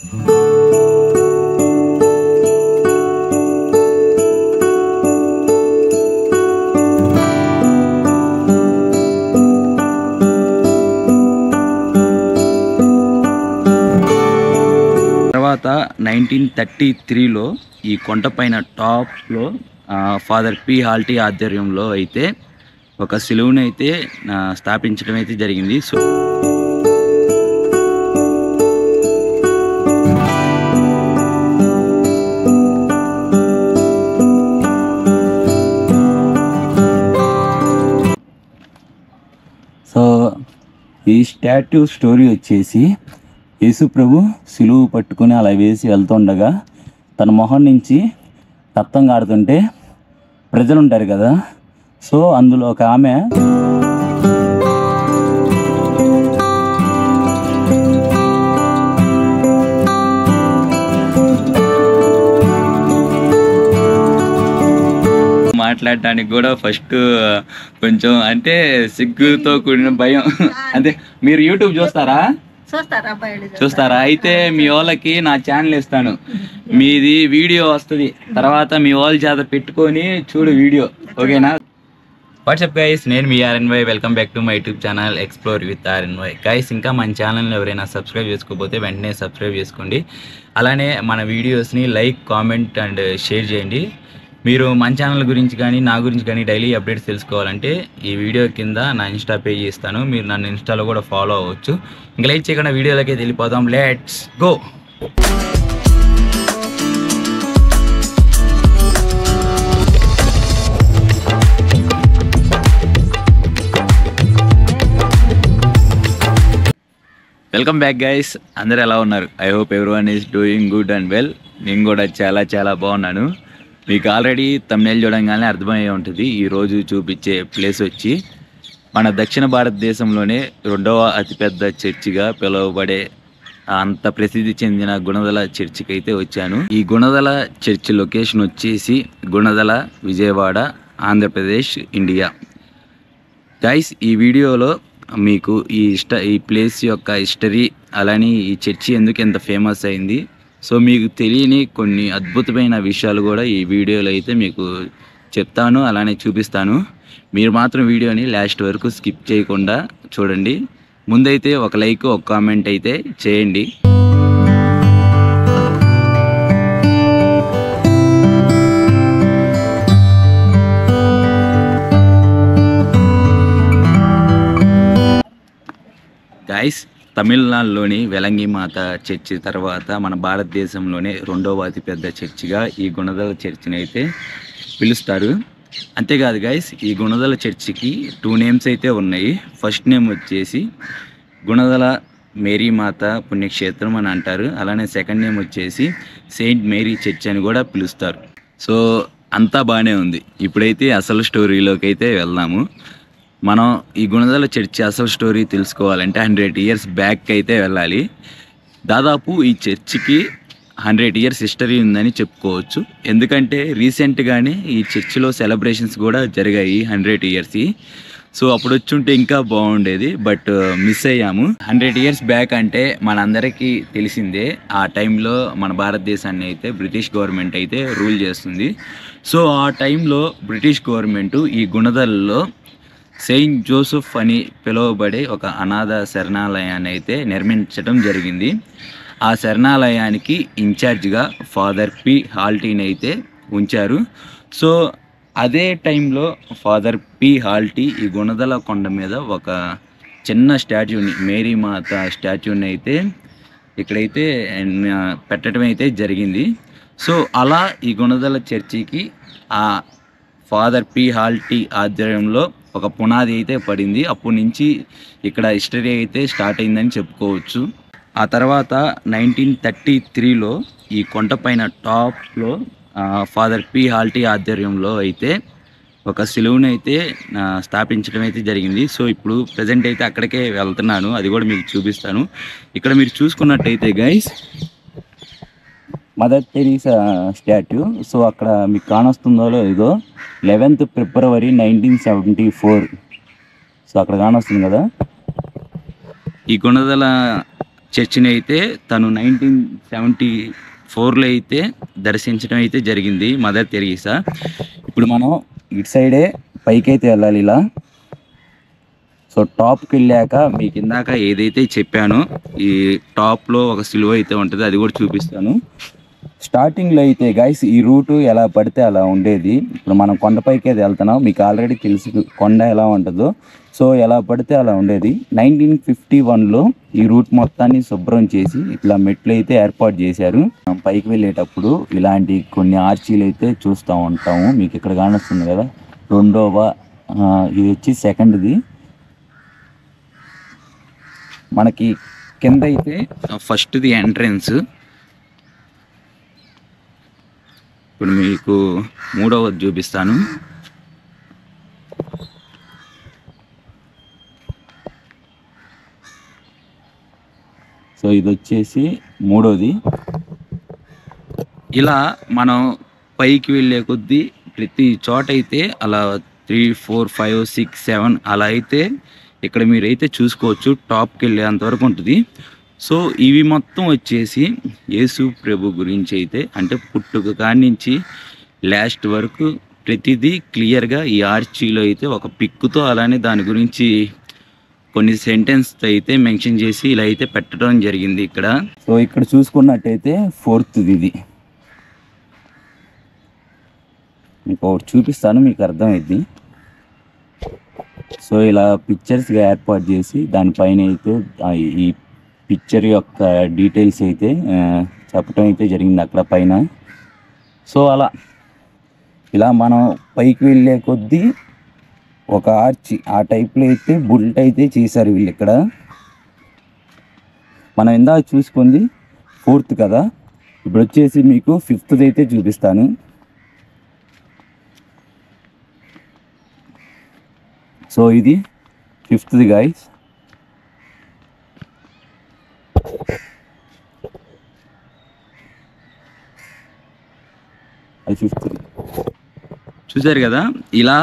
తర్వాత 1933లో ఈ కొండపైన టాప్లో ఫాదర్ పి హాల్టీ ఆధ్వర్యంలో అయితే ఒక సిలువను అయితే స్థాపించడం అయితే జరిగింది. సో ఈ స్టాట్యూ స్టోరీ వచ్చేసి యేసు ప్రభు సిలువు పట్టుకుని అలా వేసి వెళ్తుండగా తన మొహం నుంచి రక్తం కారుతుంటే ప్రజలు ఉంటారు కదా, సో అందులో ఒక ఆమె మాట్లాడటానికి కూడా ఫస్ట్ కొంచెం అంటే సిగ్గుతో కూడిన భయం. అంటే మీరు యూట్యూబ్ చూస్తారా? అయితే మీ వాళ్ళకి నా ఛానల్ ఇస్తాను, మీది వీడియో వస్తుంది, తర్వాత మీ వాళ్ళ చేత పెట్టుకొని చూడు వీడియో, ఓకేనా? వాట్సాప్ గైస్, నేను మీ RNY. Welcome back to my YouTube channel explore with RNY. Guys, ఇంకా మన ఛానల్ని ఎవరైనా సబ్స్క్రైబ్ చేసుకోకపోతే వెంటనే సబ్స్క్రైబ్ చేసుకోండి. అలానే మన వీడియోస్ని లైక్, కామెంట్ అండ్ షేర్ చేయండి. మీరు మన ఛానల్ గురించి కానీ నా గురించి కానీ డైలీ అప్డేట్స్ తెలుసుకోవాలంటే ఈ వీడియో కింద నా ఇన్స్టా పేజ్ ఇస్తాను, మీరు నన్ను ఇన్స్టాలో కూడా ఫాలో అవ్వచ్చు. ఇంకా లైక్ చేయకుండా వీడియోలోకి వెళ్ళిపోదాం, let's go. Welcome back guys, అందరు ఎలా ఉన్నారు? I hope everyone is doing good and well. నేను కూడా చాలా బాగున్నాను. మీకు ఆల్రెడీ థంబ్నెయిల్ చూడంగానే అర్థమయ్యే ఉంటుంది. ఈరోజు చూపించే ప్లేస్ వచ్చి మన దక్షిణ భారతదేశంలోనే 2వ అతిపెద్ద చర్చిగా పిలువబడే అంత ప్రసిద్ధి చెందిన గుణదల చర్చికి అయితే వచ్చాను. ఈ గుణదల చర్చి లొకేషన్ వచ్చేసి గుణదల, విజయవాడ, ఆంధ్రప్రదేశ్, ఇండియా. గైస్, ఈ వీడియోలో మీకు ఈ ప్లేస్ యొక్క హిస్టరీ, అలానే ఈ చర్చి ఎందుకు ఎంత ఫేమస్ అయింది, సో మీకు తెలియని కొన్ని అద్భుతమైన విషయాలు కూడా ఈ వీడియోలో అయితే మీకు చెప్తాను, అలానే చూపిస్తాను. మీరు మాత్రం వీడియోని లాస్ట్ వరకు స్కిప్ చేయకుండా చూడండి. ముందైతే ఒక లైక్, ఒక కామెంట్ అయితే చేయండి. గైస్, తమిళనాడులోని వెలంగి మాత చర్చి తర్వాత మన భారతదేశంలోనే 2వ అతిపెద్ద చర్చిగా ఈ గుణదల చర్చిని అయితే పిలుస్తారు. అంతేకాదు గైస్, ఈ గుణదల చర్చికి 2 నేమ్స్ అయితే ఉన్నాయి. ఫస్ట్ నేమ్ వచ్చేసి గుణదల మేరీ మాత పుణ్యక్షేత్రం అని అంటారు. అలానే సెకండ్ నేమ్ వచ్చేసి సెయింట్ మేరీ చర్చ్ అని కూడా పిలుస్తారు. సో అంతా బాగానే ఉంది. ఇప్పుడైతే అసలు స్టోరీలోకి అయితే వెళ్దాము. మనం ఈ గుణదల చర్చి అసలు స్టోరీ తెలుసుకోవాలంటే 100 ఇయర్స్ బ్యాక్ అయితే వెళ్ళాలి. దాదాపు ఈ చర్చికి 100 ఇయర్స్ హిస్టరీ ఉందని చెప్పుకోవచ్చు. ఎందుకంటే రీసెంట్గానే ఈ చర్చిలో సెలబ్రేషన్స్ కూడా జరిగాయి 100 ఇయర్స్. సో అప్పుడు వచ్చుంటే ఇంకా బాగుండేది, బట్ మిస్ అయ్యాము. 100 ఇయర్స్ బ్యాక్ అంటే మనందరికీ తెలిసిందే, ఆ టైంలో మన భారతదేశాన్ని అయితే బ్రిటిష్ గవర్నమెంట్ అయితే రూల్ చేస్తుంది. సో ఆ టైంలో బ్రిటిష్ గవర్నమెంట్ ఈ గుణదలలో సెయింట్ జోసెఫ్ అని పిలువబడే ఒక అనాథ శరణాలయాన్ని అయితే నిర్మించడం జరిగింది. ఆ శరణాలయానికి ఇన్ఛార్జిగా ఫాదర్ పి హాల్టీని అయితే ఉంచారు. సో అదే టైంలో ఫాదర్ పి హాల్టీ ఈ గుణదల కొండ మీద ఒక చిన్న స్టాచ్యూని, మేరీ మాత స్టాచ్యూని అయితే ఇక్కడైతే పెట్టడం అయితే జరిగింది. సో అలా ఈ గుణదల చర్చికి ఆ ఫాదర్ పి హాల్టీ ఆధ్వర్యంలో ఒక పునాది అయితే పడింది. అప్పటి నుంచి ఇక్కడ హిస్టరీ అయితే స్టార్ట్ అయిందని చెప్పుకోవచ్చు. ఆ తర్వాత 1933లో ఈ కొండపైన టాప్లో ఫాదర్ పి హాల్టీ ఆధ్వర్యంలో అయితే ఒక సిలువను అయితే స్థాపించడం అయితే జరిగింది. సో ఇప్పుడు ప్రజెంట్ అయితే అక్కడికే వెళ్తున్నాను, అది కూడా మీకు చూపిస్తాను. ఇక్కడ మీరు చూసుకున్నట్టయితే guys, mother Teresa statue. So అక్కడ మీకు కానొస్తుందో ఇదో 11th ఫిబ్రవరి 1974. సో అక్కడ కానొస్తుంది కదా. ఈ గుణదల చర్చిని అయితే తను 1974లో అయితే దర్శించడం అయితే జరిగింది, మదర్ తెరీసా. ఇప్పుడు మనం ఇటు సైడే పైకి అయితే వెళ్ళాలి ఇలా. సో టాప్కి వెళ్ళాక మీకు ఇందాక ఏదైతే చెప్పానో ఈ టాప్లో ఒక సిలువ అయితే ఉంటుంది, అది కూడా చూపిస్తాను. స్టార్టింగ్లో అయితే గైస్ ఈ రూటు ఎలా పడితే అలా ఉండేది. ఇప్పుడు మనం కొండపైకి అయితే వెళ్తున్నాం, మీకు ఆల్రెడీ తెలుసు కొండ ఎలా ఉంటుందో. సో ఎలా పడితే అలా ఉండేది. 1951లో ఈ రూట్ మొత్తాన్ని శుభ్రం చేసి ఇట్లా మెట్లు అయితే ఏర్పాటు చేశారు. మనం పైకి వెళ్ళేటప్పుడు ఇలాంటి కొన్ని ఆర్చీలు అయితే చూస్తూ ఉంటాము. మీకు ఇక్కడ కానొస్తుంది కదా రెండవ, ఇది వచ్చి సెకండ్ది. మనకి కింద అయితే ఫస్ట్ది ఎంట్రన్స్. ఇప్పుడు మీకు మూడవది చూపిస్తాను. సో ఇది వచ్చేసి మూడోది. ఇలా మనం పైకి వెళ్ళే కొద్దీ ప్రతి చోట అయితే అలా 3, 4, 5, 6, 7 అలా అయితే ఇక్కడ మీరైతే చూసుకోవచ్చు. టాప్కి వెళ్ళేంతవరకు ఉంటుంది. సో ఇవి మొత్తం వచ్చేసి యేసు ప్రభు గురించి అయితే, అంటే పుట్టుక కాడి నుంచి లాస్ట్ వరకు ప్రతిదీ క్లియర్గా ఈ ఆర్చీలో అయితే ఒక పిక్కుతో అలానే దాని గురించి కొన్ని సెంటెన్స్ అయితే మెన్షన్ చేసి ఇలా అయితే పెట్టడం జరిగింది ఇక్కడ. సో ఇక్కడ చూసుకున్నట్టయితే ఫోర్త్ది ఇది. మీకు ఒకటి చూపిస్తాను, మీకు అర్థమైంది. సో ఇలా పిక్చర్స్గా ఏర్పాటు చేసి దానిపైన అయితే ఈ పిక్చర్ యొక్క డీటెయిల్స్ అయితే చెప్పడం అయితే జరిగింది అక్కడ పైన. సో అలా ఇలా మనం పైకి వెళ్ళే కొద్దీ ఒక ఆర్చి ఆ టైప్లో అయితే బుల్ట్ అయితే చేశారు వీళ్ళు ఇక్కడ. మనం ఇందాక చూసుకుంది 4th కదా, ఇప్పుడు వచ్చేసి మీకు 5th అయితే చూపిస్తాను. సో ఇది 5th గైస్. అది 5th చూసారు కదా. ఇలా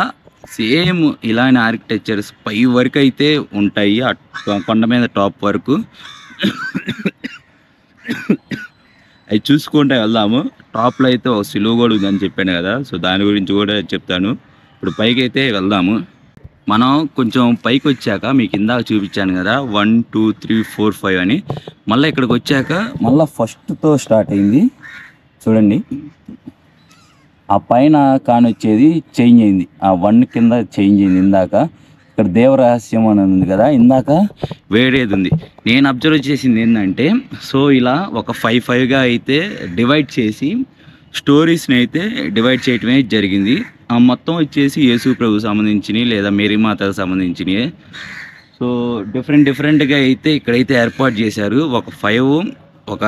సేమ్ ఇలాంటి ఆర్కిటెక్చర్స్ పై వరకు అయితే ఉంటాయి, కొండ మీద టాప్ వరకు. అవి చూసుకుంటే వెళ్దాము. టాప్లో అయితే ఒక సిలువ కూడా ఉందని చెప్పాను కదా, సో దాని గురించి కూడా చెప్తాను. ఇప్పుడు పైకి అయితే వెళ్దాము. మనం కొంచెం పైకి వచ్చాక మీకు ఇందాక చూపించాను కదా 1, 2, 3, 4, 5 అని. మళ్ళీ ఇక్కడికి వచ్చాక మళ్ళీ ఫస్ట్తో స్టార్ట్ అయింది చూడండి. ఆ పైన కానొచ్చేది చేంజ్ అయింది, ఆ 1 కింద చేంజ్ అయింది. ఇందాక ఇక్కడ దేవరహస్యం అని ఉంది కదా, ఇందాక వేరేది ఉంది. నేను అబ్జర్వ్ చేసింది ఏంటంటే, సో ఇలా ఒక 5-5గా అయితే డివైడ్ చేసి స్టోరీస్ని అయితే డివైడ్ చేయటమే జరిగింది. ఆ మొత్తం వచ్చేసి యేసు ప్రభు సంబంధించినవి లేదా మేరీ మాతకు సంబంధించినవి. సో డిఫరెంట్గా అయితే ఇక్కడైతే ఏర్పాటు చేశారు. ఒక 5 ఒక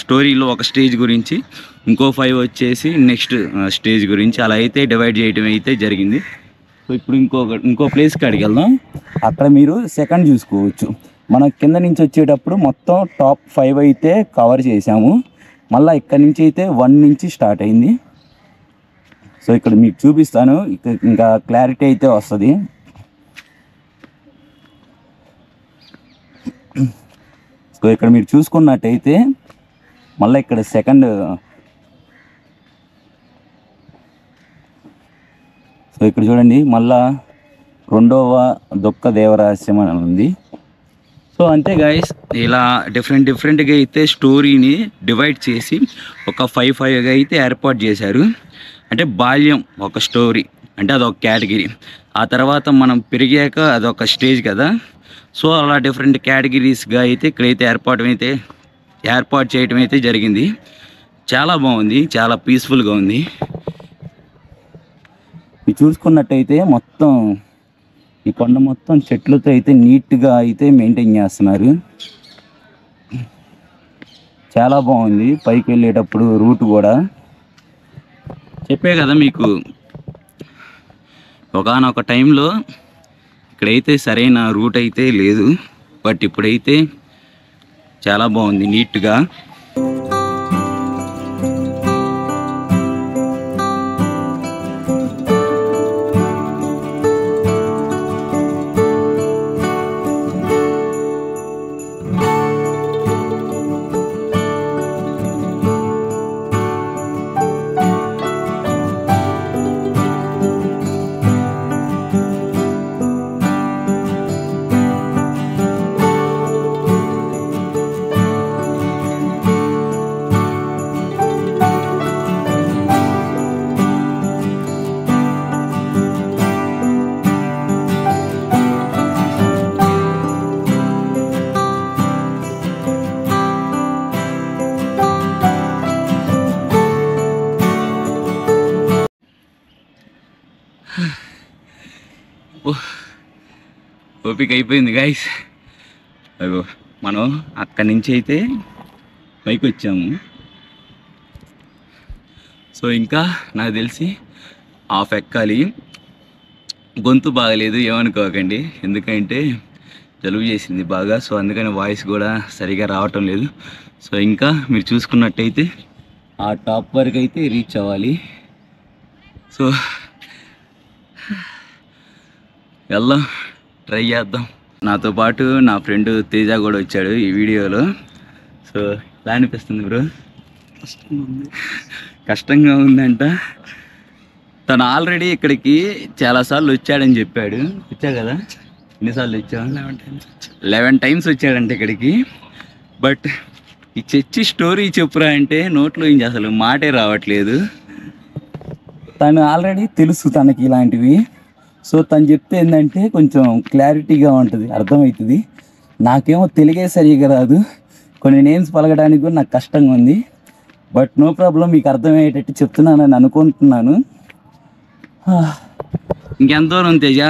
స్టోరీలో ఒక స్టేజ్ గురించి, ఇంకో 5 వచ్చేసి నెక్స్ట్ స్టేజ్ గురించి, అలా అయితే డివైడ్ చేయడం అయితే జరిగింది. సో ఇప్పుడు ఇంకో ప్లేస్కి అడిగి వెళ్దాం. అక్కడ మీరు సెకండ్ చూసుకోవచ్చు. మనం కింద నుంచి వచ్చేటప్పుడు మొత్తం టాప్ 5 అయితే కవర్ చేసాము. మళ్ళీ ఇక్కడ నుంచి అయితే 1 నుంచి స్టార్ట్ అయింది. సో ఇక్కడ మీకు చూపిస్తాను, ఇంకా క్లారిటీ అయితే వస్తుంది. సో ఇక్కడ మీరు చూసుకున్నట్టయితే మళ్ళీ ఇక్కడ సెకండ్. సో ఇక్కడ చూడండి మళ్ళా రెండవ దుఃఖ దేవరహస్యం అని ఉంది. సో అంతే గైస్, ఇలా డిఫరెంట్గా అయితే స్టోరీని డివైడ్ చేసి ఒక 5-5గా అయితే ఏర్పాటు చేశారు. అంటే బాల్యం ఒక స్టోరీ, అంటే అదొక కేటగిరీ. ఆ తర్వాత మనం పెరిగాక అదొక స్టేజ్ కదా. సో అలా డిఫరెంట్ కేటగిరీస్గా అయితే ఇక్కడైతే ఏర్పాటు చేయడం అయితే జరిగింది. చాలా బాగుంది, చాలా పీస్ఫుల్గా ఉంది. ఇది చూసుకున్నట్టయితే మొత్తం ఈ కొండ మొత్తం చెట్లతో అయితే నీట్గా అయితే మెయింటైన్ చేస్తున్నారు. చాలా బాగుంది. పైకి వెళ్ళేటప్పుడు రూట్ కూడా చెప్పే కదా మీకు, ఒకానొక టైంలో ఇక్కడైతే సరైన రూట్ అయితే లేదు, బట్ ఇప్పుడైతే చాలా బాగుంది నీట్గా. ఓపిక అయిపోయింది గాయస్. అగో మనం అక్కడి నుంచి అయితే పైకి వచ్చాము. సో ఇంకా నాకు తెలిసి హాఫ్ ఎక్కాలి. గొంతు బాగలేదు ఏమనుకోకండి, ఎందుకంటే జలుబు చేసింది బాగా. సో అందుకని వాయిస్ కూడా సరిగా రావటం లేదు. సో ఇంకా మీరు చూసుకున్నట్టయితే ఆ టాప్ వరకు అయితే రీచ్ అవ్వాలి. సో వెళ్దాం, ట్రై చేద్దాం. నాతో పాటు నా ఫ్రెండ్ తేజ కూడా వచ్చాడు ఈ వీడియోలో. సో ఎలా అనిపిస్తుంది బ్రో? కష్టంగా ఉందంట. తను ఆల్రెడీ ఇక్కడికి చాలాసార్లు వచ్చాడని చెప్పాడు. వచ్చా కదా? ఎన్నిసార్లు వచ్చావు? 11 టైమ్స్ వచ్చాడంట ఇక్కడికి. బట్ ఈ చర్చి స్టోరీ చెప్పురా అంటే నోట్లో ఇంక అసలు మాటే రావట్లేదు. తను ఆల్రెడీ తెలుసు తనకి ఇలాంటివి. సో తను చెప్తే ఏంటంటే కొంచెం క్లారిటీగా ఉంటుంది, అర్థమవుతుంది. నాకేమో తెలుగే సరిగా రాదు, కొన్ని నేమ్స్ పలకడానికి కూడా నాకు కష్టంగా ఉంది. బట్ నో ప్రాబ్లం, మీకు అర్థమయ్యేటట్టు చెప్తున్నానని అనుకుంటున్నాను. ఇంకెంత దూరం తేజ?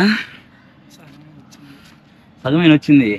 సగమైన వచ్చింది.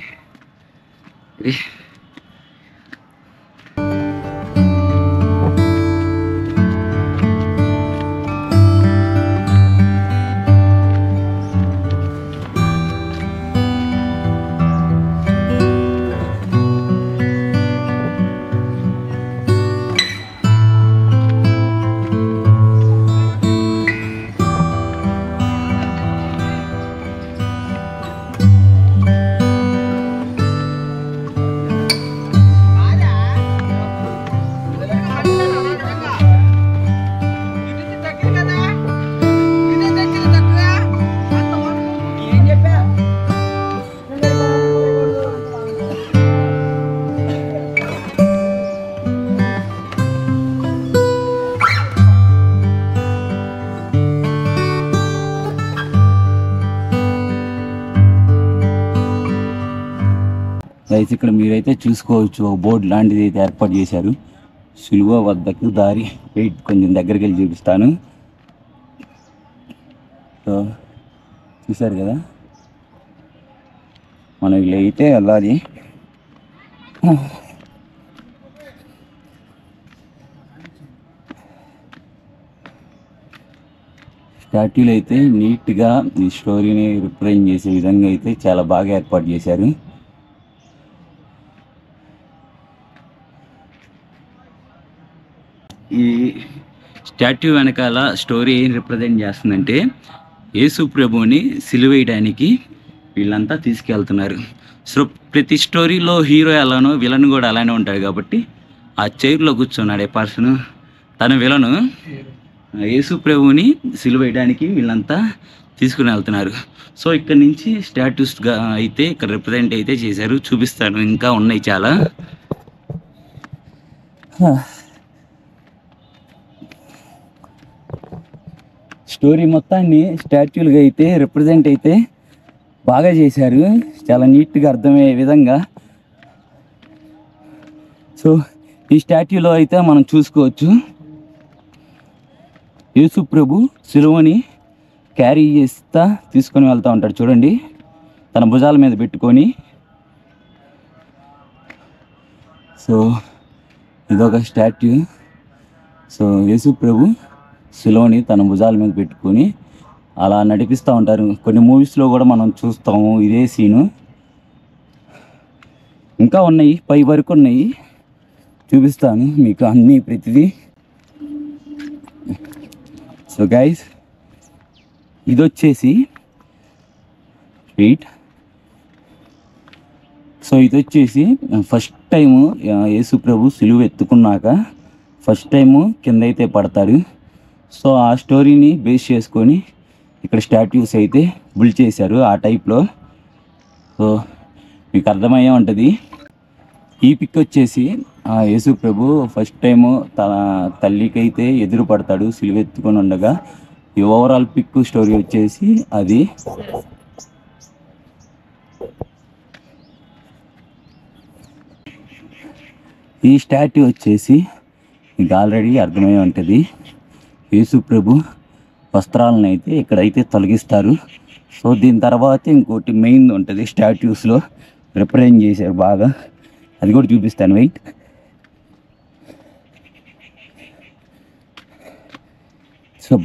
అయితే ఇక్కడ మీరైతే చూసుకోవచ్చు, ఒక బోర్డు లాంటిది అయితే ఏర్పాటు చేశారు. సులువ వద్దకు దారి. వెయిట్, కొంచెం దగ్గరికి వెళ్ళి చూపిస్తాను. సో చూసారు కదా, మనం ఇలా అయితే వెళ్ళాలి. స్టాట్యూలు అయితే నీట్గా ఈ స్టోరీని రిప్రజెంట్ చేసే విధంగా అయితే చాలా బాగా ఏర్పాటు చేశారు. ఈ స్టాట్యూ వెనకాల స్టోరీ ఏం రిప్రజెంట్ చేస్తుందంటే, యేసు ప్రభువుని సిలువేయడానికి వీళ్ళంతా తీసుకెళ్తున్నారు. సో ప్రతి స్టోరీలో హీరో ఎలానో విలన్ కూడా అలానే ఉంటాడు కాబట్టి ఆ చైర్లో కూర్చున్నాడు ఏ పర్సన్, తన విలను యేసు ప్రభువుని సిలువేయడానికి వీళ్ళంతా తీసుకుని వెళ్తున్నారు. సో ఇక్కడ నుంచి స్టాట్యూస్గా అయితే ఇక్కడ రిప్రజెంట్ అయితే చేశారు. చూపిస్తాను, ఇంకా ఉన్నాయి చాలా. స్టోరీ మొత్తాన్ని స్టాట్యూలుగా అయితే రిప్రజెంట్ అయితే బాగా చేశారు, చాలా నీట్గా అర్థమయ్యే విధంగా. సో ఈ స్టాట్యూలో అయితే మనం చూసుకోవచ్చు, యేసు ప్రభు సిలువని క్యారీ చేస్తా తీసుకొని వెళ్తూ ఉంటాడు చూడండి, తన భుజాల మీద పెట్టుకొని. సో ఇదొక స్టాట్యూ. సో యేసు ప్రభు సిలువని తన భుజాల మీద పెట్టుకొని అలా నడిపిస్తూ ఉంటారు. కొన్ని మూవీస్లో కూడా మనం చూస్తాము ఇదే సీను. ఇంకా ఉన్నాయి, పై వరకు ఉన్నాయి, చూపిస్తాను మీకు అన్నీ ప్రతిదీ. సో గైస్, ఇది వచ్చేసి వెయిట్. సో ఇది వచ్చేసి ఫస్ట్ టైము యేసు ప్రభు సిలువ ఎత్తుకున్నాక ఫస్ట్ టైము కింద అయితే పడతాడు. సో ఆ స్టోరీని బేస్ చేసుకొని ఇక్కడ స్టాట్యూస్ అయితే బిల్డ్ చేశారు ఆ టైప్లో. సో మీకు అర్థమయ్యే ఉంటుంది. ఈ పిక్ వచ్చేసి యేసు ప్రభు ఫస్ట్ టైము తన తల్లికి అయితే ఎదురు పడతాడు సిలువెత్తుకొని ఉండగా. ఈ ఓవరాల్ పిక్ స్టోరీ వచ్చేసి అది. ఈ స్టాట్యూ వచ్చేసి మీకు ఆల్రెడీ అర్థమై ఉంటుంది. యేసు ప్రభు వస్త్రాలను అయితే ఇక్కడైతే తొలగిస్తారు. సో దీని తర్వాత ఇంకోటి మెయిన్ ఉంటుంది, స్టాట్యూస్లో రిప్రజెంట్ చేశారు బాగా, అది కూడా చూపిస్తాను. వెయిట్. సో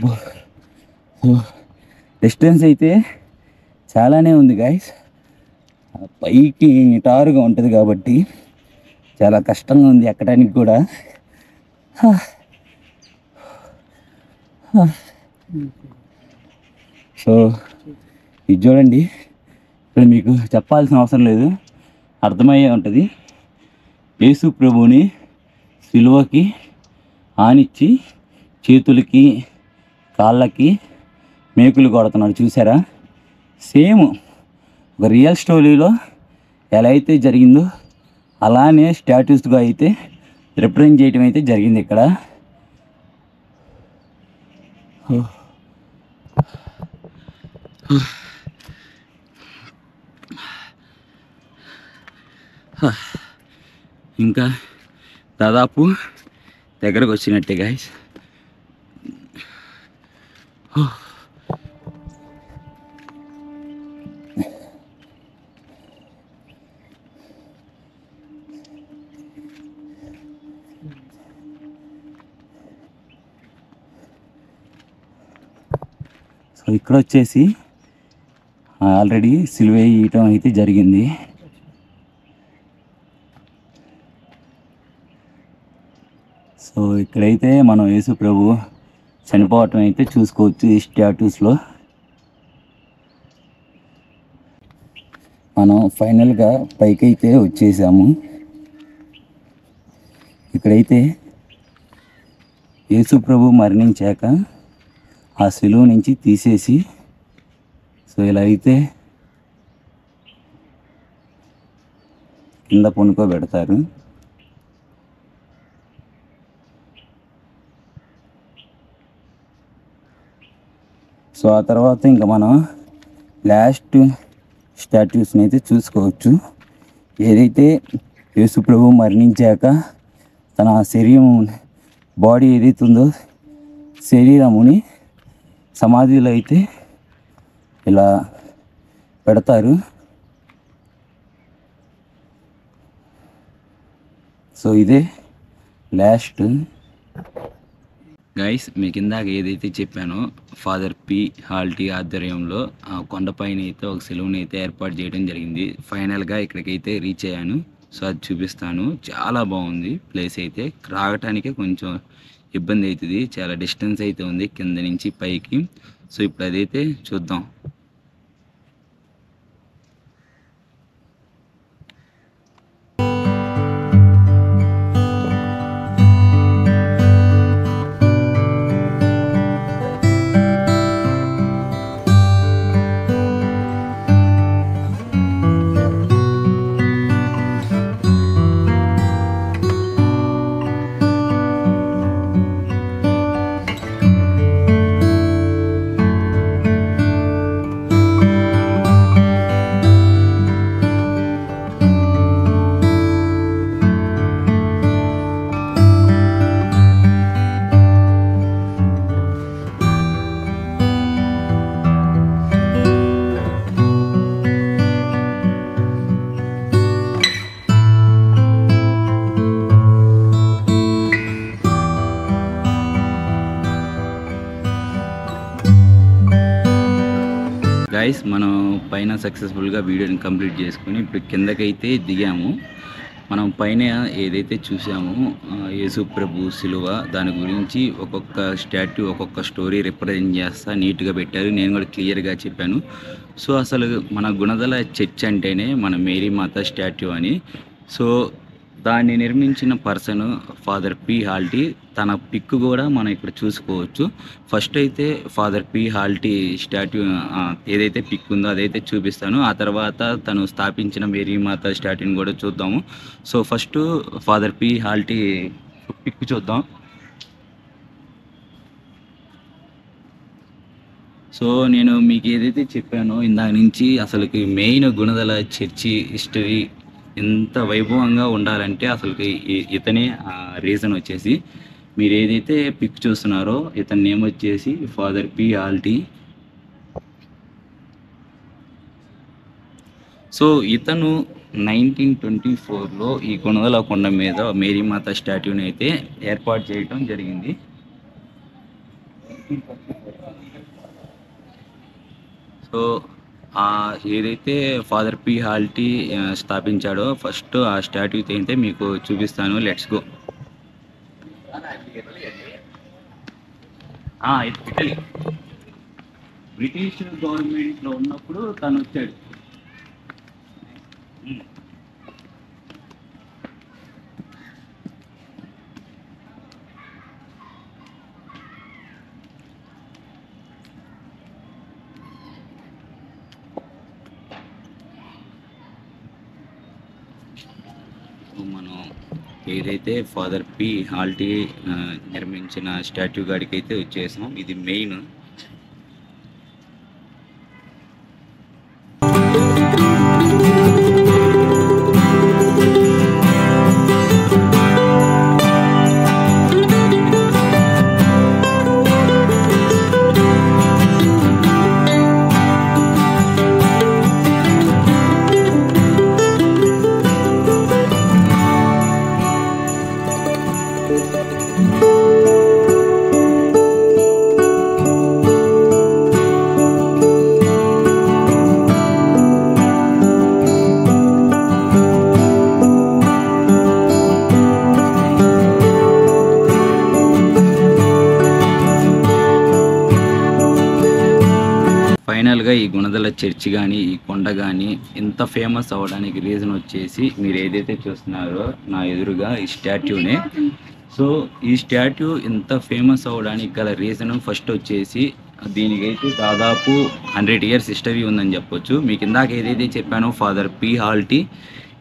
డిస్టెన్స్ అయితే చాలానే ఉంది గాయస్. పైకి నిటారుగా ఉంటుంది కాబట్టి చాలా కష్టంగా ఉంది ఎక్కడానికి కూడా. సో ఇది చూడండి, ఇప్పుడు మీకు చెప్పాల్సిన అవసరం లేదు, అర్థమయ్యే ఉంటుంది. యేసు ప్రభువుని సిలువకి ఆనిచ్చి చేతులకి కాళ్ళకి మేకులు కొడుతున్నాడు, చూసారా? సేమ్ ఒక రియల్ స్టోరీలో ఎలా అయితే జరిగిందో అలానే స్టాట్యూస్గా అయితే రిప్రజెంట్ చేయడం అయితే జరిగింది ఇక్కడ. ఇంకా దాదాపు దగ్గరకు వచ్చినట్టే గాయస్. సో ఇక్కడ వచ్చేసి ఆల్రెడీ సిలువ వేయటం అయితే జరిగింది. సో ఇక్కడైతే మనం యేసు ప్రభు చనిపోవటం అయితే చూసుకోవచ్చు ఈ స్టాట్యూస్లో. మనం ఫైనల్గా పైకి అయితే వచ్చేసాము. ఇక్కడైతే యేసు ప్రభు మరణించాక ఆ సిలువ నుంచి తీసేసి, సో ఇలా అయితే కింద పనుకోబెడతారు. సో ఆ తర్వాత ఇంకా మనం లాస్ట్ స్టాట్యూస్ని అయితే చూసుకోవచ్చు. ఏదైతే యేసు ప్రభు మరణించాక తన శరీరం బాడీ ఏదైతే ఉందో శరీరముని సమాధిలో అయితే ఇలా పెడతారు. సో ఇదే లాస్ట్ గైస్. మీకు ఇందాక ఏదైతే చెప్పానో ఫాదర్ పి హాల్టీ ఆధ్వర్యంలో ఆ కొండపైన అయితే ఒక సెలవుని అయితే ఏర్పాటు చేయడం జరిగింది. ఫైనల్గా ఇక్కడికైతే రీచ్ అయ్యాను. సో అది చూపిస్తాను. చాలా బాగుంది ప్లేస్ అయితే. రావటానికే కొంచెం ఇబ్బంది అవుతుంది, చాలా డిస్టెన్స్ అయితే ఉంది కింద నుంచి పైకి. సో ఇప్పుడు అదైతే చూద్దాం. గైస్ మనం పైన సక్సెస్ఫుల్గా వీడియోని కంప్లీట్ చేసుకుని ఇప్పుడు కిందకైతే దిగాము. మనం పైన ఏదైతే చూసామో యేసు ప్రభు సిలువ దాని గురించి ఒక్కొక్క స్టాట్యూ ఒక్కొక్క స్టోరీ రిప్రజెంట్ చేస్తా నీట్గా పెట్టారు. నేను కూడా క్లియర్గా చెప్పాను. సో అసలు మన గుణదల చర్చ్ అంటేనే మన మేరీ మాత స్టాట్యూ అని. సో దాన్ని నిర్మించిన పర్సన్ ఫాదర్ పి హాల్టీ. తన పిక్ కూడా మనం ఇక్కడ చూసుకోవచ్చు. ఫస్ట్ అయితే ఫాదర్ పి హాల్టీ స్టాట్యూ ఏదైతే పిక్ ఉందో అదైతే చూపిస్తాను. ఆ తర్వాత తను స్థాపించిన మేరీ మాత స్టాట్యూని కూడా చూద్దాము. సో ఫస్ట్ ఫాదర్ పి హాల్టీ పిక్ చూద్దాం. సో నేను మీకు ఏదైతే చెప్పానో ఇందాక నుంచి అసలుకి మెయిన్ గుణదల చర్చి హిస్టరీ ఎంత వైభవంగా ఉండాలంటే అసలుకి ఇతనే రీజన్ వచ్చేసి. మీరు ఏదైతే పిక్ చూస్తున్నారో ఇతని నేమ్ వచ్చేసి ఫాదర్ పి హాల్టీ. సో ఇతను 1924లో ఈ గుణదల కొండ మీద మేరీమాత స్టాట్యూని అయితే ఏర్పాటు చేయడం జరిగింది. సో ఏదైతే ఫాదర్ పి హాల్టీ స్థాపించాడో ఫస్ట్ ఆ స్టాట్యూ అయితే మీకు చూపిస్తాను. Let's go. ఇటలీ బ్రిటిష్ గవర్నమెంట్లో ఉన్నప్పుడు తను వచ్చాడు. మనం ఏదైతే ఫాదర్ పి హాల్టీ నిర్మించిన స్టాట్యూ గాడికి అయితే వచ్చేసాం. ఇది మెయిన్. ఫైనల్గా ఈ గుణదల చర్చ్ కానీ ఈ కొండ కానీ ఇంత ఫేమస్ అవ్వడానికి రీజన్ వచ్చేసి మీరు ఏదైతే చూస్తున్నారో నా ఎదురుగా ఈ స్టాట్యూనే. సో ఈ స్టాట్యూ ఇంత ఫేమస్ అవ్వడానికి గల రీజన్ ఫస్ట్ వచ్చేసి దీనికైతే దాదాపు 100 years హిస్టరీ ఉందని చెప్పొచ్చు. మీకు ఇందాక ఏదైతే చెప్పానో ఫాదర్ పి హాల్టీ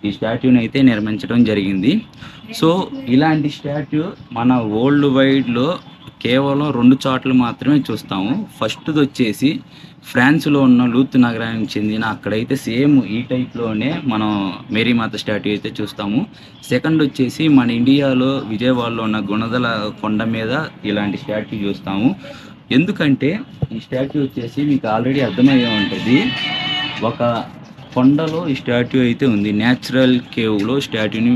ఈ స్టాట్యూని అయితే నిర్మించడం జరిగింది. సో ఇలాంటి స్టాట్యూ మన వరల్డ్ వైడ్లో కేవలం 2 చోట్ల మాత్రమే చూస్తాము. ఫస్ట్ది వచ్చేసి ఫ్రాన్స్లో ఉన్న లూత్ నగరానికి చెందిన అక్కడైతే సేమ్ ఈ టైప్లోనే మనం మేరీమాత స్టాట్యూ అయితే చూస్తాము. సెకండ్ వచ్చేసి మన ఇండియాలో విజయవాడలో ఉన్న గుణదల కొండ మీద ఇలాంటి స్టాట్యూ చూస్తాము. ఎందుకంటే ఈ స్టాట్యూ వచ్చేసి మీకు ఆల్రెడీ అర్థమయ్యే ఉంటుంది, ఒక కొండలో ఈ స్టాట్యూ అయితే ఉంది. న్యాచురల్ కేవ్లో స్టాట్యూని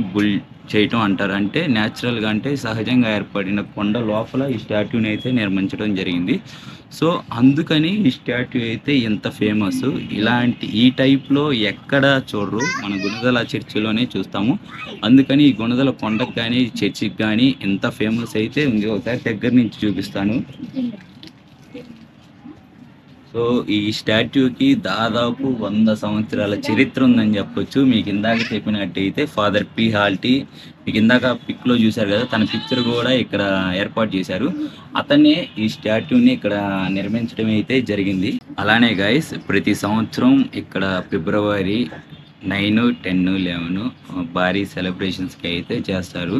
చేయటం అంటారు. అంటే న్యాచురల్గా అంటే సహజంగా ఏర్పడిన కొండ లోపల ఈ స్టాట్యూని అయితే నిర్మించడం జరిగింది. సో అందుకని ఈ స్టాట్యూ అయితే ఎంత ఫేమస్. ఇలాంటి ఈ టైప్లో ఎక్కడ చూడరు, మన గుణదల చర్చిలోనే చూస్తాము. అందుకని ఈ గుణదల కొండకు కానీ చర్చికి కానీ ఎంత ఫేమస్ అయితే ఉంది. ఒకసారి దగ్గర నుంచి చూపిస్తాను. సో ఈ స్టాట్యూకి దాదాపు 100 సంవత్సరాల చరిత్ర ఉందని చెప్పొచ్చు. మీకు ఇందాక చెప్పినట్టయితే ఫాదర్ పి హాల్టీ, మీకు ఇందాక పిక్లో చూశారు కదా, తన పిక్చర్ కూడా ఇక్కడ ఏర్పాటు చేశారు. అతనే ఈ స్టాట్యూని ఇక్కడ నిర్మించడం అయితే జరిగింది. అలానే గైస్ ప్రతి సంవత్సరం ఇక్కడ February 9, 10, 11 భారీ సెలబ్రేషన్స్కి అయితే చేస్తారు.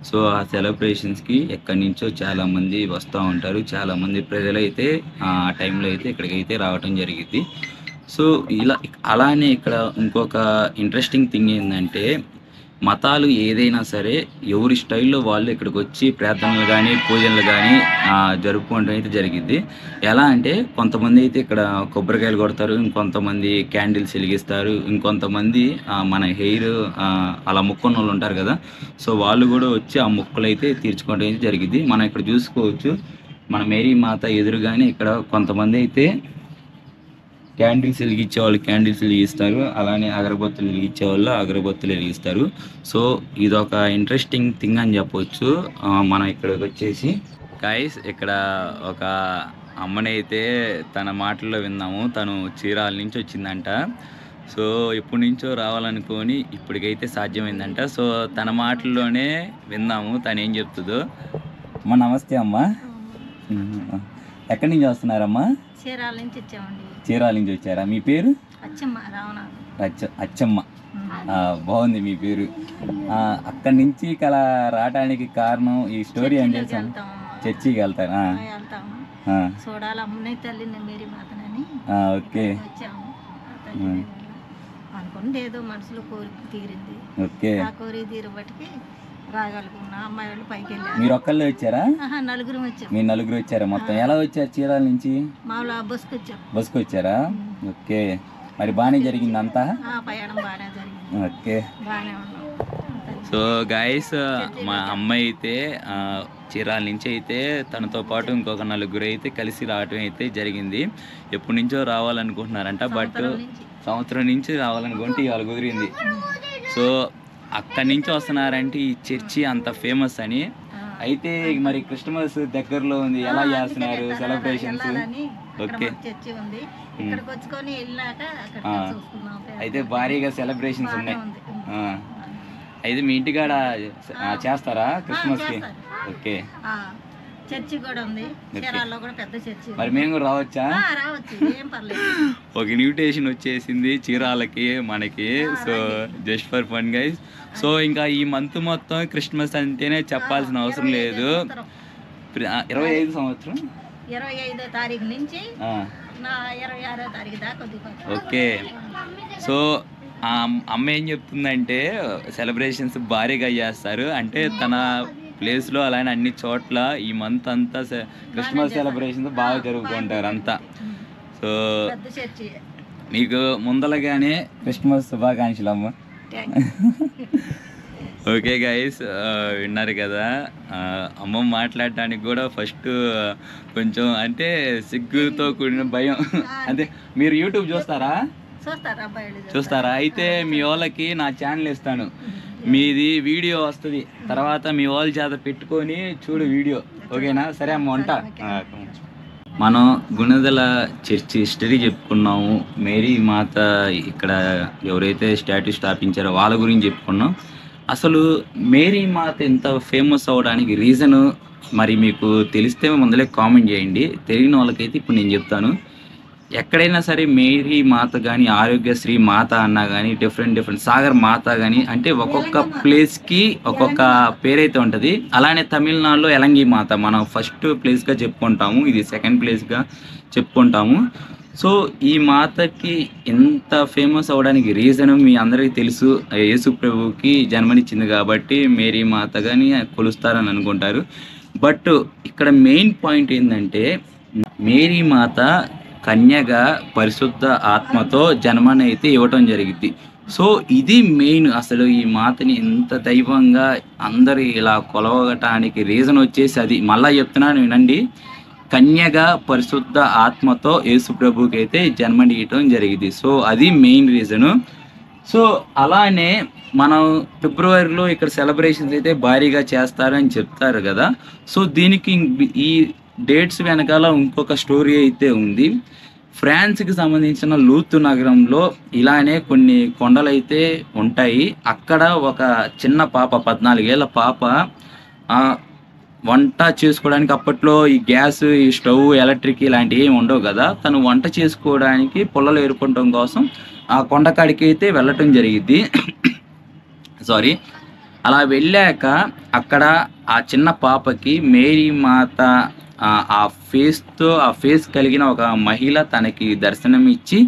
సో ఆ సెలబ్రేషన్స్కి ఎక్కడి నుంచో చాలామంది వస్తూ ఉంటారు. చాలామంది ప్రజలు అయితే ఆ టైంలో అయితే ఇక్కడికైతే రావటం జరిగింది. సో అలానే ఇక్కడ ఇంకొక ఇంట్రెస్టింగ్ థింగ్ ఏంటంటే, మతాలు ఏదైనా సరే ఎవరి స్టైల్లో వాళ్ళు ఇక్కడికి వచ్చి ప్రార్థనలు కానీ పూజలు కానీ జరుపుకోవడం అయితే జరిగింది. ఎలా అంటే కొంతమంది అయితే ఇక్కడ కొబ్బరికాయలు కొడతారు, ఇంకొంతమంది క్యాండిల్స్ వెలిగిస్తారు, ఇంకొంతమంది మన హెయిర్ అలా మొక్కున్న వాళ్ళు ఉంటారు కదా, సో వాళ్ళు కూడా వచ్చి ఆ మొక్కులు అయితే తీర్చుకోవడం అయితే జరిగింది. మనం ఇక్కడ చూసుకోవచ్చు, మన మేరీ మాత ఎదురుగానే ఇక్కడ కొంతమంది అయితే క్యాండిల్స్ వెలిగించే వాళ్ళు క్యాండిల్స్ వెలిగిస్తారు, అలానే అగరబత్తులు వెలిగించే వాళ్ళు అగరబత్తులు వెలిగిస్తారు. సో ఇదొక ఇంట్రెస్టింగ్ థింగ్ అని చెప్పవచ్చు. మనం ఇక్కడికి వచ్చేసి గైస్ ఇక్కడ ఒక అమ్మనైతే తన మాటల్లో విన్నాము. తను చీరాల నుంచి వచ్చిందంట. సో ఎప్పటి నుంచో రావాలనుకొని ఇప్పటికైతే సాధ్యమైందంట. సో తన మాటల్లోనే విన్నాము తను ఏం చెప్తుందో. అమ్మ నమస్తే అమ్మ, ఎక్కడి నుంచి వస్తున్నారమ్మా? చీరాల నుంచి వచ్చామండి. చీరాల నుంచి వచ్చారా? మీ పేరు? అచ్చమ్మ. బాగుంది మీ పేరు. అక్కడి నుంచి ఇక్కడ రావడానికి కారణం ఈ స్టోరీ అని తెలుసాను. చర్చికి వెళ్తారా? చూడాలి అమ్మనే తల్లిని మేరీ మాతనని. ఓకే, అనుకుంటే ఏదో మనసులో కోరిక తీరింది. ఓకే, ఆ కోరిక తీరబట్టికి రాగలుగున్నా. అమ్మాయి వాళ్ళు పైకి వెళ్ళారు. మీరు ఒక్కళ్ళే వచ్చారా? నలుగురు వచ్చారు. మీరు నలుగురు వచ్చారా మొత్తం? ఎలా వచ్చారు చీరాల నుంచి? మామూలు బస్కి వచ్చాం. బస్కి వచ్చారా? ఓకే. మరి బాగానే జరిగింది అంతా? ప్రయాణం బాగానే జరిగింది. ఓకే. బాగానే ఉన్నాం. సో గైస్, మా అమ్మాయి అయితే చీరాల నుంచి అయితే తనతో పాటు ఇంకొక నలుగురు అయితే కలిసి రావటం అయితే జరిగింది. ఎప్పటి నుంచో రావాలనుకుంటున్నారంట, బట్ సంవత్సరం నుంచి రావాలనుకుంటే ఇవాళ కుదిరింది. సో అక్కడి నుంచి వస్తున్నారంటే ఈ చర్చి అంత ఫేమస్ అని. అయితే మరి క్రిస్మస్ దగ్గరలో ఉంది, ఎలా చేస్తున్నారు సెలబ్రేషన్స్? ఓకే. అయితే భారీగా సెలబ్రేషన్స్ ఉన్నాయి. అయితే మీ ఇంటికాడ చేస్తారా క్రిస్మస్ కి? ఓకే. చర్చి కూడా ఉంది, చీరాల్లో కూడా పెద్ద చర్చి. మరి మేము కూడా రావచ్చా? రావచ్చు, ఏం పర్లేదు. ఒక ఇన్విటేషన్ వచ్చేసింది చీరాలకి మనకి. So just for fun guys. So ఇంకా ఈ మంత్ మొత్తం క్రిస్మస్ అంటేనే చెప్పాల్సిన అవసరం లేదు. 25 సంవత్సరం 25వ తారీఖు నుంచి 26వ తారీఖు దాకా. ఓకే. సో అమ్మ ఏం చెప్తుందంటే సెలబ్రేషన్స్ భారీగా చేస్తారు అంటే తన ప్లేస్లో, అలానే అన్ని చోట్ల ఈ మంత్ అంతా క్రిస్మస్ సెలబ్రేషన్స్ బాగా జరుగుతుంటారు అంతా. సో మీకు ముందలగానే క్రిస్మస్ శుభాకాంక్షలు అమ్మ. ఓకే గైస్, విన్నారు కదా, అమ్మ మాట్లాడటానికి కూడా ఫస్ట్ కొంచెం అంటే సిగ్గుతో కూడిన భయం. అంటే మీరు యూట్యూబ్ చూస్తారా? అయితే మీ వాళ్ళకి నా ఛానల్ ఇస్తాను, మీది వీడియో వస్తుంది, తర్వాత మీ వాళ్ళ చేత పెట్టుకొని చూడు వీడియో. ఓకేనా? సరే అమ్మ, ఉంటా. మనం గుణదల చర్చి హిస్టరీ చెప్పుకున్నాము. మేరీ మాత ఇక్కడ ఎవరైతే స్టాట్యూ స్థాపించారో వాళ్ళ గురించి చెప్పుకున్నాం. అసలు మేరీ మాత ఇంత ఫేమస్ అవడానికి రీజను మరి మీకు తెలిస్తే ముందలే కామెంట్ చేయండి. తెలియని వాళ్ళకైతే ఇప్పుడు నేను చెప్తాను. ఎక్కడైనా సరే మేరీ మాత కానీ, ఆరోగ్యశ్రీ మాత అన్నా కానీ, డిఫరెంట్ సాగర్ మాత కానీ, అంటే ఒక్కొక్క ప్లేస్కి ఒక్కొక్క పేరైతే ఉంటుంది. అలానే తమిళనాడులో ఎలంగి మాత మనం ఫస్ట్ ప్లేస్గా చెప్పుకుంటాము, ఇది సెకండ్ ప్లేస్గా చెప్పుకుంటాము. సో ఈ మాతకి ఎంత ఫేమస్ అవడానికి రీజన్ మీ అందరికీ తెలుసు. యేసు ప్రభువుకి జన్మనిచ్చింది కాబట్టి మేరీ మాత కానీ కొలుస్తారని అనుకుంటారు. బట్ ఇక్కడ మెయిన్ పాయింట్ ఏంటంటే మేరీ మాత కన్యగా పరిశుద్ధ ఆత్మతో జన్మనైతే ఇవ్వటం జరిగింది. సో ఇది మెయిన్. అసలు ఈ మాతని ఎంత దైవంగా అందరు ఇలా కొలవటానికి రీజన్ వచ్చేసి అది. మళ్ళా చెప్తున్నాను వినండి, కన్యగా పరిశుద్ధ ఆత్మతో యేసు ప్రభుకి అయితే జన్మనియటం జరిగింది. సో అది మెయిన్ రీజను. సో అలానే మనం ఫిబ్రవరిలో ఇక్కడ సెలబ్రేషన్స్ అయితే భారీగా చేస్తారని చెప్తారు కదా. సో దీనికి ఈ డేట్స్ వెనకాల ఇంకొక స్టోరీ అయితే ఉంది. ఫ్రాన్స్కి సంబంధించిన లూత్ నగరంలో ఇలానే కొన్ని కొండలు అయితే ఉంటాయి. అక్కడ ఒక చిన్న పాప, 14 ఏళ్ళ పాప వంట చేసుకోవడానికి, అప్పట్లో ఈ గ్యాస్, ఈ స్టవ్, ఎలక్ట్రిక్ ఇలాంటివి ఏమి ఉండవు కదా, తను వంట చేసుకోవడానికి పుల్లలు ఏరుకోవడం కోసం ఆ కొండకాడికి అయితే వెళ్ళటం జరిగింది. సారీ. అలా వెళ్ళాక అక్కడ ఆ చిన్న పాపకి మేరీ మాత ఆ ఫేస్ కలిగిన ఒక మహిళ తనకి దర్శనం ఇచ్చి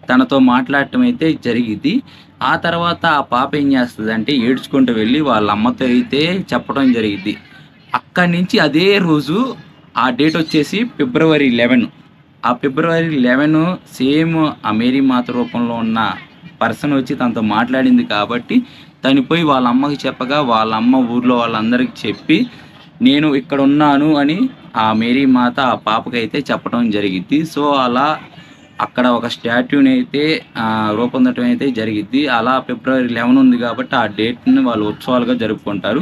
తనతో మాట్లాడటం అయితే జరిగింది. ఆ తర్వాత ఆ పాప ఏం చేస్తుంది అంటే ఏడ్చుకుంటూ వెళ్ళి వాళ్ళ అమ్మతో అయితే చెప్పడం జరిగింది. అక్కడి నుంచి అదే రోజు ఆ డేట్ వచ్చేసి ఫిబ్రవరి 11. ఆ ఫిబ్రవరి 11 సేమ్ ఆ మేరీ మాత రూపంలో ఉన్న పర్సన్ వచ్చి తనతో మాట్లాడింది కాబట్టి తను పోయి వాళ్ళ అమ్మకి చెప్పగా వాళ్ళ అమ్మ ఊర్లో వాళ్ళందరికీ చెప్పి నేను ఇక్కడ ఉన్నాను అని ఆ మేరీ మాత ఆ పాపకైతే చెప్పడం జరిగింది. సో అలా అక్కడ ఒక స్టాట్యూని అయితే రూపొందటం అయితే జరిగింది. అలా ఫిబ్రవరి 11 ఉంది కాబట్టి ఆ డేట్ని వాళ్ళు ఉత్సవాలుగా జరుపుకుంటారు.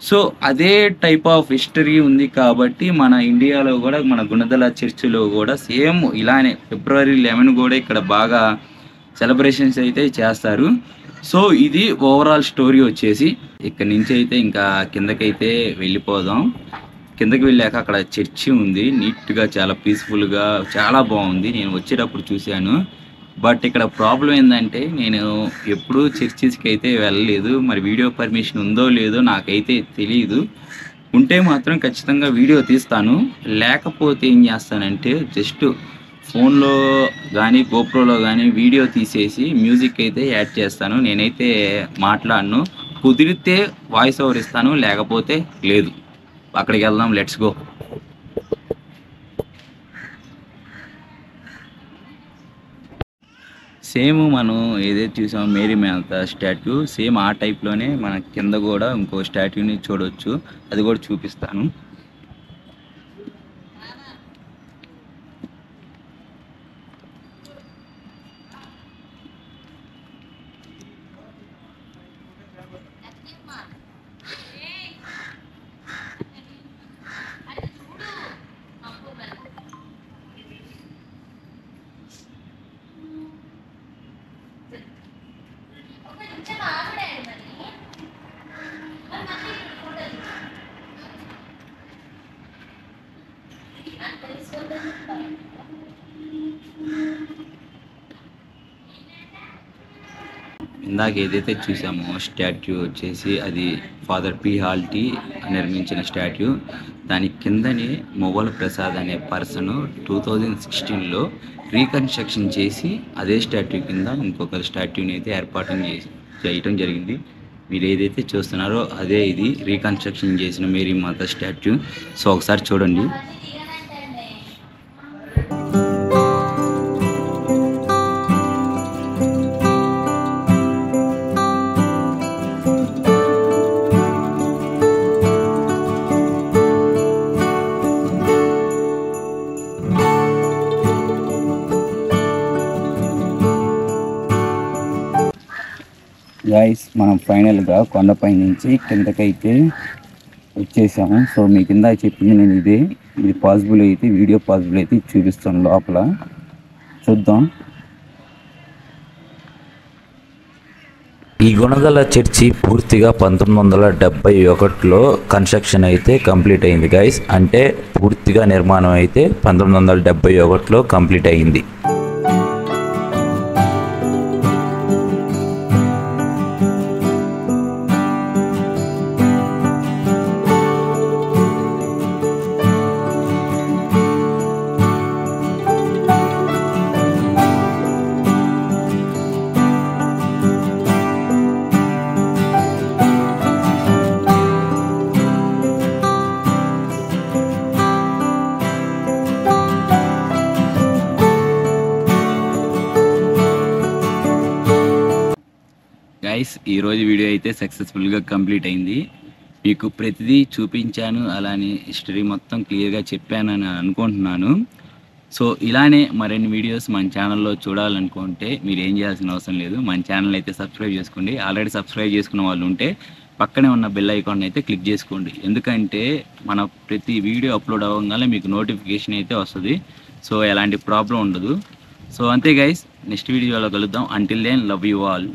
సో అదే టైప్ ఆఫ్ హిస్టరీ ఉంది కాబట్టి మన ఇండియాలో కూడా మన గుణదల చర్చిలో కూడా సేమ్ ఇలానే ఫిబ్రవరి 11 కూడా ఇక్కడ బాగా సెలబ్రేషన్స్ అయితే చేస్తారు. సో ఇది ఓవరాల్ స్టోరీ వచ్చేసి. ఇక్కడ నుంచి అయితే ఇంకా కిందకైతే వెళ్ళిపోదాం. కిందకి వెళ్ళాక అక్కడ చర్చి ఉంది, నీట్గా చాలా పీస్ఫుల్గా చాలా బాగుంది. నేను వచ్చేటప్పుడు చూశాను. బట్ ఇక్కడ ప్రాబ్లం ఏంటంటే నేను ఎప్పుడూ చర్చిస్కి అయితే వెళ్ళలేదు. మరి వీడియో పర్మిషన్ ఉందో లేదో నాకైతే తెలియదు. ఉంటే మాత్రం ఖచ్చితంగా వీడియో తీస్తాను. లేకపోతే ఏం చేస్తానంటే జస్ట్ ఫోన్లో కానీ గోప్రోలో కానీ వీడియో తీసేసి మ్యూజిక్ అయితే యాడ్ చేస్తాను. నేనైతే మాట్లాడను. కుదిరితే వాయిస్ ఓవర్ ఇస్తాను, లేకపోతే లేదు. అక్కడికి వెళ్దాం, లెట్స్ గో. సేమ్ మనం ఏదైతే చూసామో మేరీ మాత స్టాట్యూ సేమ్ ఆ టైప్లోనే మన కింద కూడా ఇంకో స్టాట్యూని చూడవచ్చు. అది కూడా చూపిస్తాను. ఇందాక ఏదైతే చూసామో స్టాట్యూ వచ్చేసి అది ఫాదర్ పి హాల్టీ నిర్మించిన స్టాట్యూ. దాని కిందని మొఘల్ ప్రసాద్ అనే పర్సన్ 2016లో రీకన్స్ట్రక్షన్ చేసి అదే స్టాట్యూ కింద ఇంకొక స్టాట్యూని అయితే ఏర్పాటు చేయటం జరిగింది. మీరు ఏదైతే చూస్తున్నారో అదే ఇది రీకన్స్ట్రక్షన్ చేసిన మేరీ మాత స్టాట్యూ. సో ఒకసారి చూడండి. గాయస్ మనం ఫైనల్గా కొండపై నుంచి కిందకైతే వచ్చేసాము. సో మీ కింద చెప్పింది నేను ఇది పాసిబుల్ అయితే వీడియో పాసిబుల్ అయితే చూపిస్తాను. లోపల చూద్దాం. ఈ గుణదల చర్చి పూర్తిగా 1971లో కన్స్ట్రక్షన్ అయితే కంప్లీట్ అయింది గైస్. అంటే పూర్తిగా నిర్మాణం అయితే 1971లో కంప్లీట్ అయింది. గైస్ ఈరోజు వీడియో అయితే సక్సెస్ఫుల్గా కంప్లీట్ అయింది. మీకు ప్రతిదీ చూపించాను, అలానే హిస్టరీ మొత్తం క్లియర్గా చెప్పానని అనుకుంటున్నాను. సో ఇలానే మరిన్ని వీడియోస్ మన ఛానల్లో చూడాలనుకుంటే మీరు ఏం చేయాల్సిన అవసరం లేదు. మన ఛానల్ అయితే సబ్స్క్రైబ్ చేసుకోండి. ఆల్రెడీ సబ్స్క్రైబ్ చేసుకున్న వాళ్ళు ఉంటే పక్కనే ఉన్న బెల్ ఐకాన్ అయితే క్లిక్ చేసుకోండి. ఎందుకంటే మన ప్రతి వీడియో అప్లోడ్ అవ్వగానే మీకు నోటిఫికేషన్ అయితే వస్తుంది. సో ఎలాంటి ప్రాబ్లం ఉండదు. సో అంతే గైస్, నెక్స్ట్ వీడియోలో కలుద్దాం. Until then love you all.